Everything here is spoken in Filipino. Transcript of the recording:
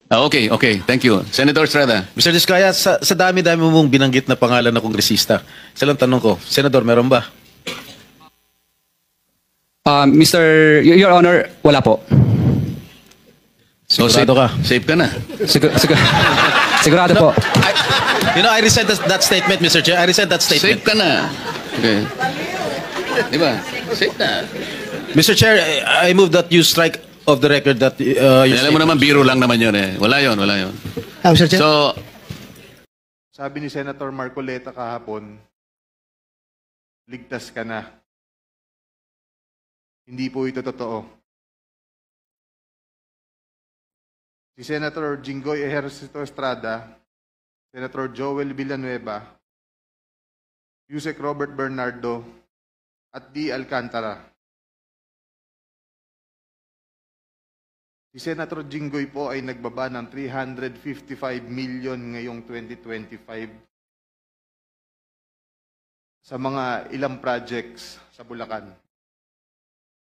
Okay, okay. Thank you. Senator Estrada. Mr. Diskaya, sa dami-dami mong binanggit na pangalan na kongresista, isa lang tanong ko, Senador, meron ba? Your Honor, wala po. So, Sigurado ka? Safe ka na. Sigurado po. I resent that statement, Mr. Chair. I resent that Safe statement. ka na. Okay. Di ba? Safe na. Mr. Chair, I move that you strike off the record that Alam mo naman, biro lang naman yun eh. Wala yun, wala yun. Mr. Chair. So, Sabi ni Senator Marcoleta kahapon, ligtas ka na. Hindi po ito totoo. Si Senator Jinggoy Ejercito Estrada, Senator Joel Villanueva, Yusek Robert Bernardo, at D. Alcantara. Si Senator Jinggoy po ay nagbaba ng 355 million ngayong 2025 sa mga ilang projects sa Bulacan.